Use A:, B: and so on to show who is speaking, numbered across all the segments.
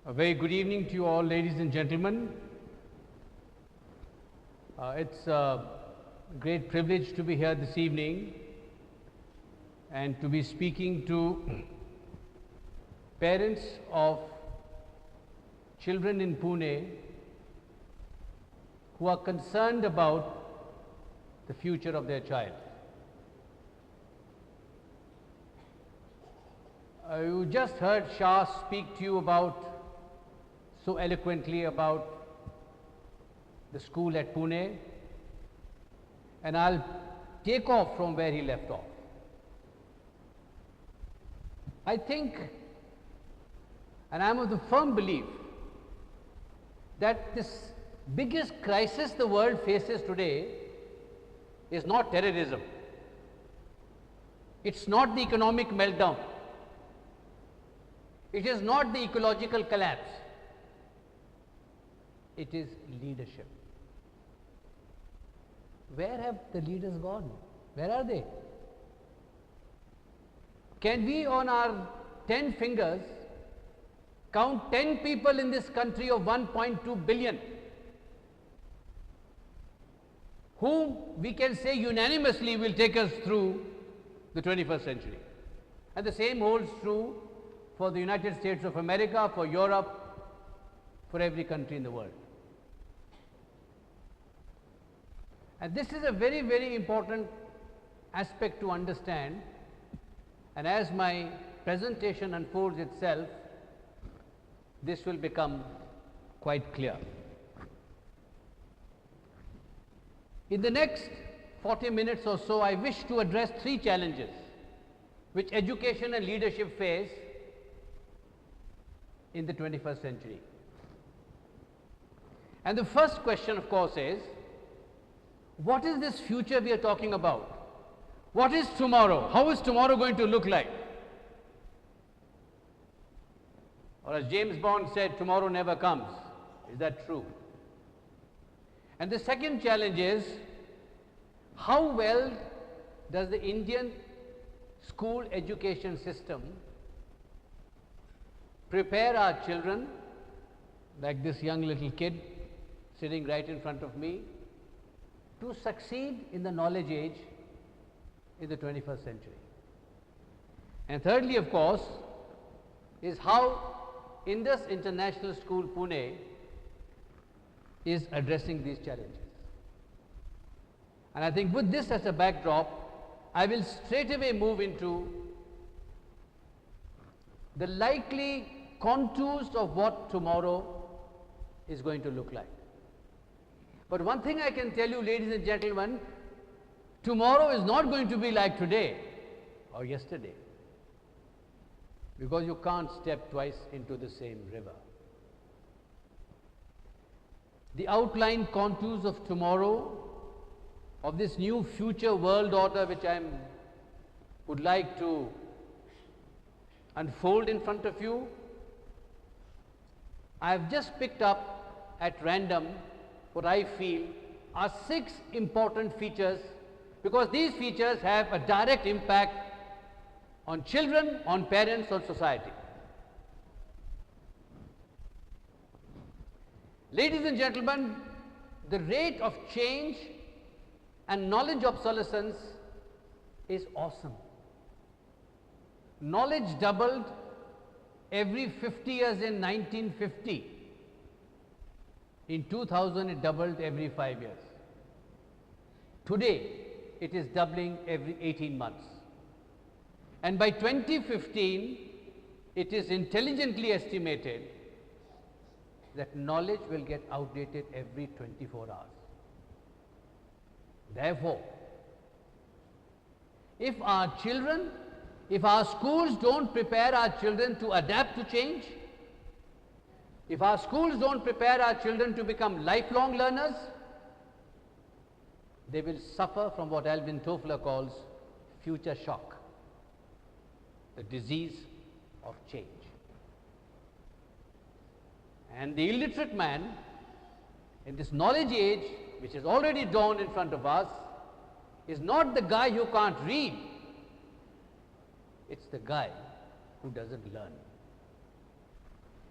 A: A very good evening to you all, ladies and gentlemen. It's a great privilege to be here this evening and to be speaking to parents of children in Pune who are concerned about the future of their child. You just heard Shah speak to you so eloquently about the school at Pune, and I'll take off from where he left off. I think, and I'm of the firm belief, that this biggest crisis the world faces today is not terrorism. It's not the economic meltdown. It is not the ecological collapse. It is leadership. Where have the leaders gone? Where are they? Can we on our 10 fingers count 10 people in this country of 1.2 billion whom we can say unanimously will take us through the 21st century? And the same holds true for the United States of America, for Europe, for every country in the world. And this is a very, very important aspect to understand, and as my presentation unfolds itself, this will become quite clear. In the next 40 minutes or so, I wish to address three challenges which education and leadership face in the 21st century. And the first question, of course, is what is this future we are talking about? What is tomorrow? How is tomorrow going to look like? Or as James Bond said, tomorrow never comes. Is that true? And the second challenge is, how well does the Indian school education system prepare our children, like this young little kid sitting right in front of me, to succeed in the knowledge age in the 21st century? And thirdly, of course, is how Indus International School Pune is addressing these challenges. And I think with this as a backdrop, I will straight away move into the likely contours of what tomorrow is going to look like. But one thing I can tell you, ladies and gentlemen, tomorrow is not going to be like today or yesterday, because you can't step twice into the same river. The outline contours of tomorrow, of this new future world order which I would like to unfold in front of you, I have just picked up at random what I feel are 6 important features, because these features have a direct impact on children, on parents, on society. Ladies and gentlemen, the rate of change and knowledge obsolescence is awesome. Knowledge doubled every 50 years in 1950. In 2000, it doubled every 5 years. Today, it is doubling every 18 months. And by 2015, it is intelligently estimated that knowledge will get outdated every 24 hours. Therefore, if our schools don't prepare our children to adapt to change, if our schools don't prepare our children to become lifelong learners, they will suffer from what Alvin Toffler calls future shock, the disease of change. And the illiterate man in this knowledge age, which has already dawned in front of us, is not the guy who can't read. It's the guy who doesn't learn.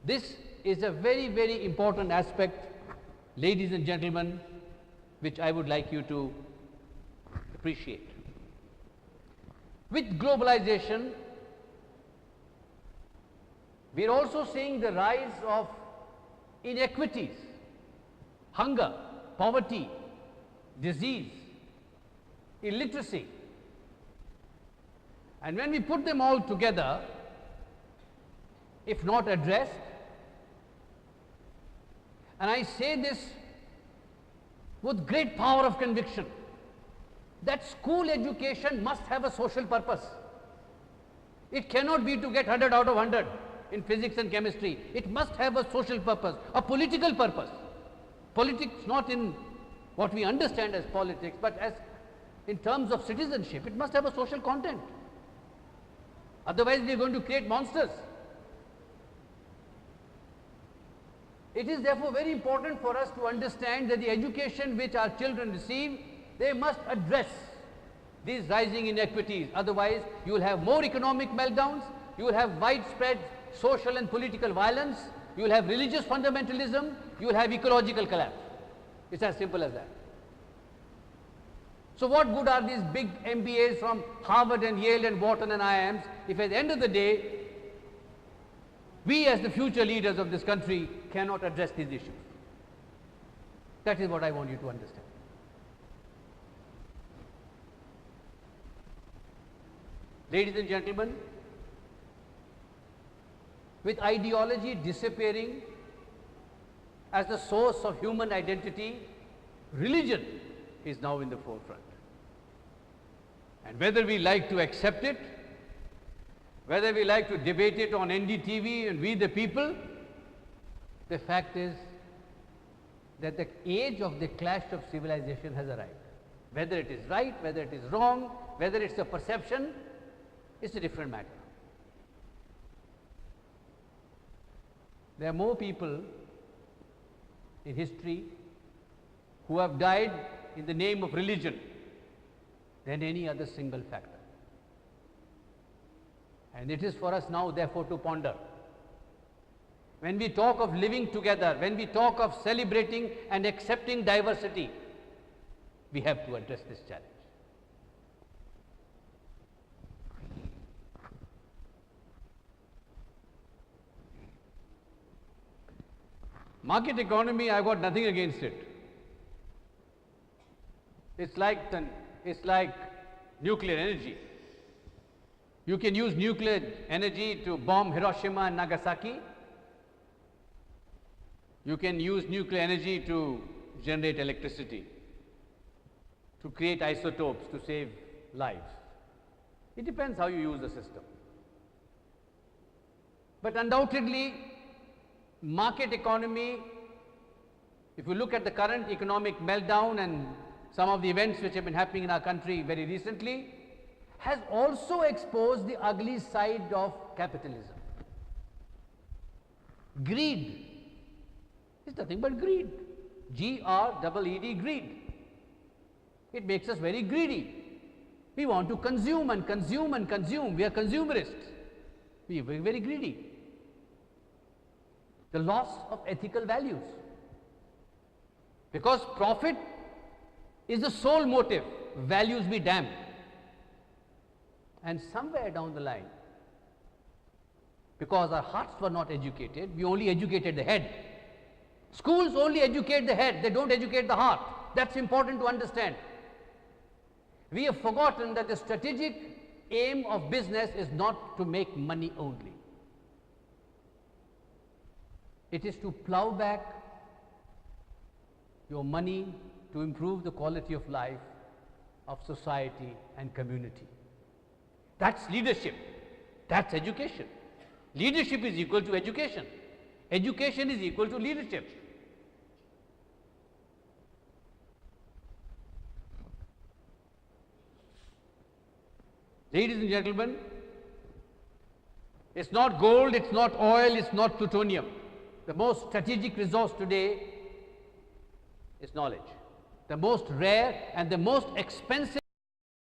A: This is a very, very important aspect, ladies and gentlemen, which I would like you to appreciate. With globalization, we are also seeing the rise of inequities, hunger, poverty, disease, illiteracy. And when we put them all together, if not addressed, and I say this with great power of conviction, that school education must have a social purpose. It cannot be to get 100 out of 100 in physics and chemistry. It must have a social purpose, a political purpose. Politics not in what we understand as politics, but as in terms of citizenship. It must have a social content. Otherwise, we are going to create monsters. It is therefore very important for us to understand that the education which our children receive, they must address these rising inequities. Otherwise, you will have more economic meltdowns, you will have widespread social and political violence, you will have religious fundamentalism, you will have ecological collapse. It's as simple as that. So what good are these big MBAs from Harvard and Yale and Wharton and IIMs if at the end of the day, we as the future leaders of this country cannot address these issues? That is what I want you to understand. Ladies and gentlemen, with ideology disappearing as the source of human identity, religion is now in the forefront. And whether we like to accept it, whether we like to debate it on NDTV and We the People, the fact is that the age of the clash of civilization has arrived. Whether it is right, whether it is wrong, whether it's a perception, it's a different matter. There are more people in history who have died in the name of religion than any other single factor. And it is for us now therefore to ponder. When we talk of living together, when we talk of celebrating and accepting diversity, we have to address this challenge. Market economy, I've got nothing against it. It's like nuclear energy. You can use nuclear energy to bomb Hiroshima and Nagasaki. You can use nuclear energy to generate electricity, to create isotopes to save lives. It depends how you use the system. But undoubtedly, market economy, if you look at the current economic meltdown and some of the events which have been happening in our country very recently, has also exposed the ugly side of capitalism. Greed is nothing but greed. G-R-E-E-D, greed. It makes us very greedy. We want to consume and consume and consume. We are consumerists. We are very, very greedy. The loss of ethical values. Because profit is the sole motive, values be damned. And somewhere down the line, because our hearts were not educated, we only educated the head. Schools only educate the head, they don't educate the heart. That's important to understand. We have forgotten that the strategic aim of business is not to make money only. It is to plow back your money to improve the quality of life of society and community. That's leadership. That's education. Leadership is equal to education. Education is equal to leadership. Ladies and gentlemen, it's not gold, it's not oil, it's not plutonium. The most strategic resource today is knowledge. The most rare and the most expensive